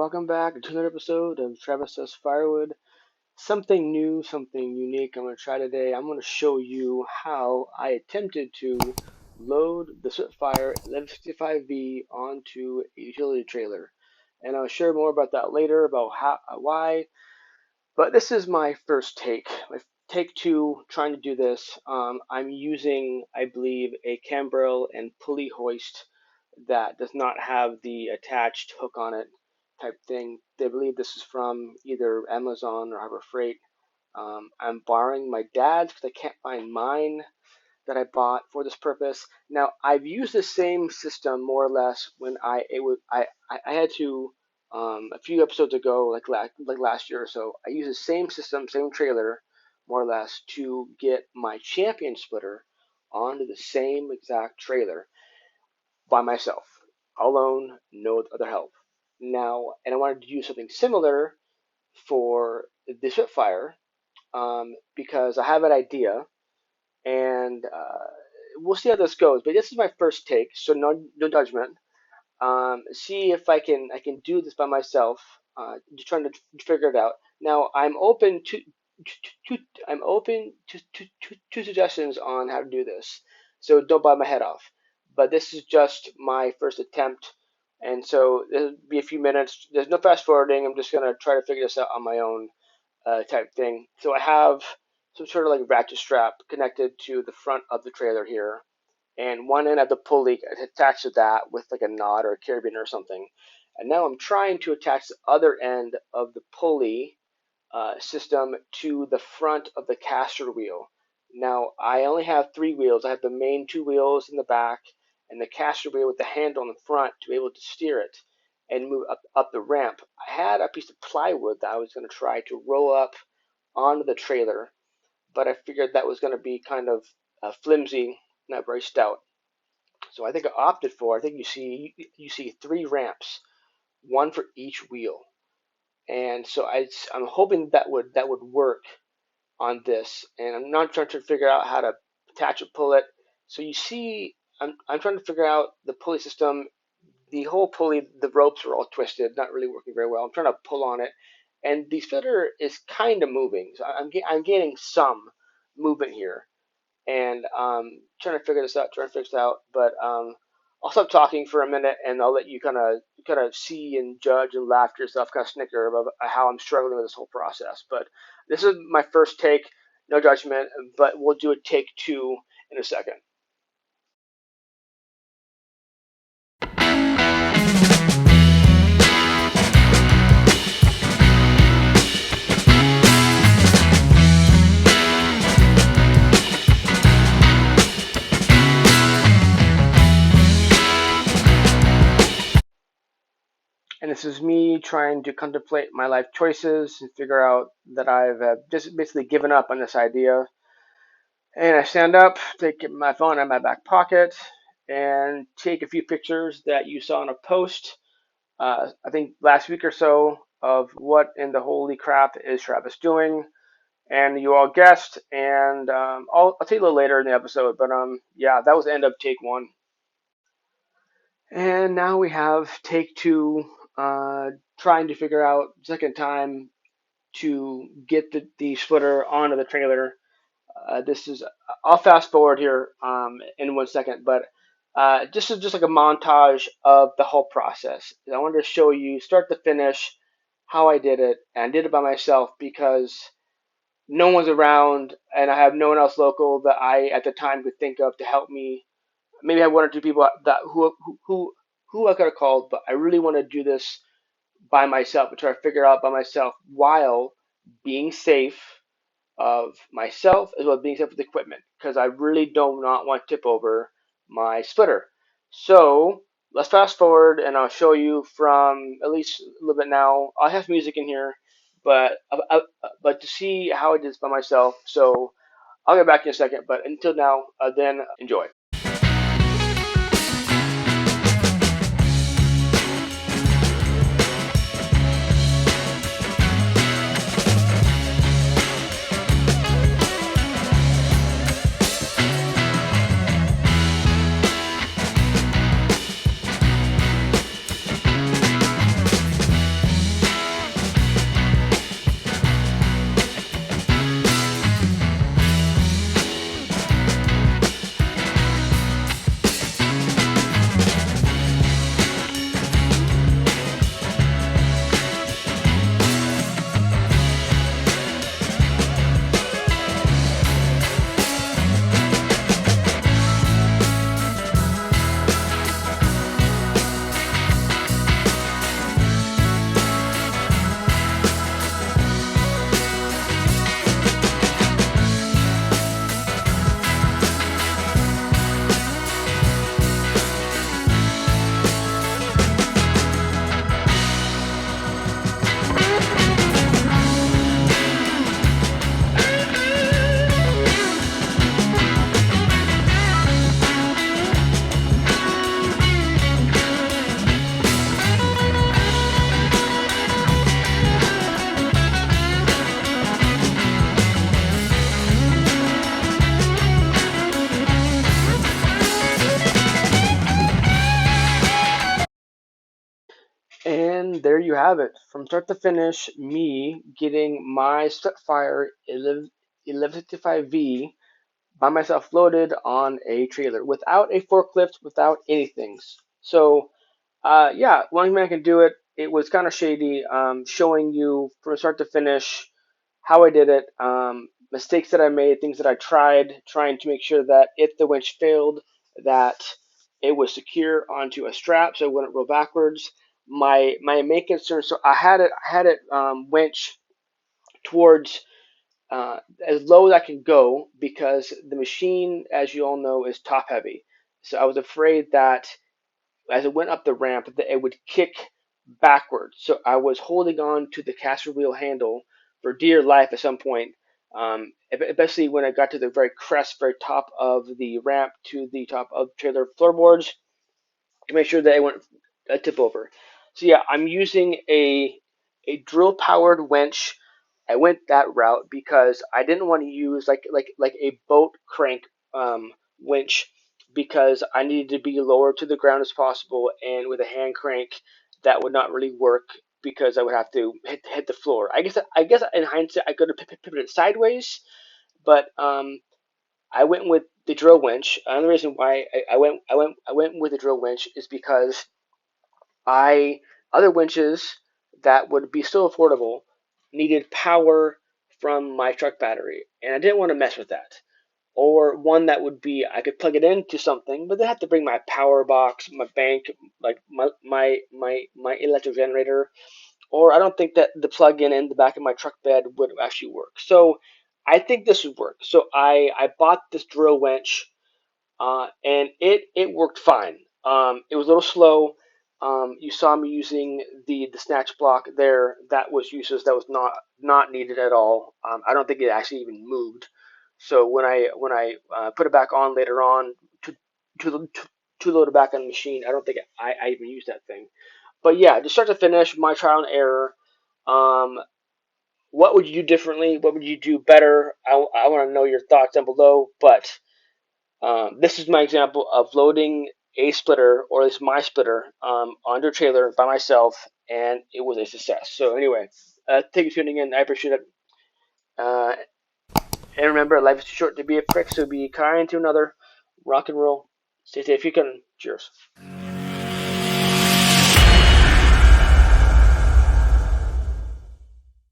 welcome back to another episode of Travis Does Firewood. Something new, something unique I'm going to try today. I'm going to show you how I attempted to load the Spitfire 1165V onto a utility trailer. And I'll share more about that later, about why. But this is my first take. My take two trying to do this. I'm using, I believe, a cambrel and pulley hoist that does not have the attached hook on it type thing. They believe this is from either Amazon or Harbor Freight. I'm borrowing my dad's because I can't find mine that I bought for this purpose. Now I've used the same system more or less when I had to a few episodes ago, like last year or so. I used the same system, same trailer, more or less, to get my champion splitter onto the same exact trailer by myself, alone, no other help. Now, and I wanted to do something similar for the Spitfire because I have an idea, and we'll see how this goes. But this is my first take, so no judgment. See if I can do this by myself. Just trying to figure it out. Now, I'm open to suggestions on how to do this, so don't bite my head off. But this is just my first attempt, and so it'll be a few minutes. There's no fast forwarding. I'm just gonna try to figure this out on my own type thing. So I have some sort of like ratchet strap connected to the front of the trailer here, and one end of the pulley attached to that with like a knot or a carabiner or something. And now I'm trying to attach the other end of the pulley system to the front of the caster wheel. Now I only have three wheels. I have the main two wheels in the back and the caster wheel with the handle in the front to be able to steer it and move up the ramp. I had a piece of plywood that I was going to try to roll up onto the trailer, but I figured that was going to be kind of flimsy, not very stout. So I think I opted for. I think you see three ramps, one for each wheel, and so I'm hoping that would work on this. And I'm not trying to figure out how to attach or pull it. So you see, I'm trying to figure out the pulley system. The whole pulley, the ropes are all twisted, not really working very well. I'm trying to pull on it, and the splitter is kind of moving. So I'm getting some movement here, and trying to figure this out, trying to figure this out. But I'll stop talking for a minute, and I'll let you kind of see and judge and laugh to yourself, kind of snicker about how I'm struggling with this whole process. But this is my first take, no judgment. But we'll do a take two in a second. And this is me trying to contemplate my life choices and figure out that I've just basically given up on this idea. And I stand up, take my phone out of my back pocket, and take a few pictures that you saw in a post, I think last week or so, of what in the holy crap is Travis doing. And you all guessed, and I'll tell you a little later in the episode. But yeah, that was the end of take one. And now we have take two, trying to figure out second time to get the splitter onto the trailer. This is I'll fast forward here in 1 second, but this is just like a montage of the whole process. I wanted to show you start to finish how I did it, and I did it by myself because no one's around, and I have no one else local that I at the time could think of to help me. Maybe I have one or two people that who I could have called, but I really want to do this by myself and try to figure it out by myself while being safe of myself as well as being safe with equipment because I really do not want to tip over my splitter. So let's fast forward and I'll show you from at least a little bit now. I have music in here, but to see how I did this by myself. So I'll get back in a second, but until now, then enjoy. And there you have it. From start to finish, me getting my Spitfire 1155V by myself loaded on a trailer without a forklift, without anything. So, yeah, one man can do it. It was kind of shady, showing you from start to finish how I did it, mistakes that I made, things that I tried, trying to make sure that if the winch failed, that it was secure onto a strap so it wouldn't roll backwards. My main concern, so I had it winch towards as low as I can go because the machine, as you all know, is top heavy. So I was afraid that as it went up the ramp, that it would kick backwards. So I was holding on to the caster wheel handle for dear life at some point, especially when I got to the very crest, very top of the ramp to the top of trailer floorboards to make sure that it won't tip over. So yeah, I'm using a drill powered winch. I went that route because I didn't want to use like a boat crank winch because I needed to be lower to the ground as possible, and with a hand crank that would not really work because I would have to hit the floor. I guess in hindsight I could have pivoted sideways, but I went with the drill winch. Another reason why I went with the drill winch is because I other winches that would be still affordable needed power from my truck battery, and I didn't want to mess with that. Or one that would be I could plug it into something, but they have to bring my power box, my bank, like my electric generator. Or I don't think that the plug-in in the back of my truck bed would actually work. So I think this would work. So I bought this drill winch, and it worked fine. It was a little slow. You saw me using the snatch block there. That was useless. That was not needed at all. I don't think it actually even moved. So when I put it back on later on to load it back on the machine, I don't think I even used that thing. But yeah, to start to finish, my trial and error. Um, what would you do differently? What would you do better? I want to know your thoughts down below. But this is my example of loading a splitter, or at least my splitter, onto a trailer by myself, and it was a success. So anyway, thank you for tuning in. I appreciate it. Uh, and remember, life is too short to be a prick, so be kind to another. Rock and roll. Stay safe. You can. Cheers.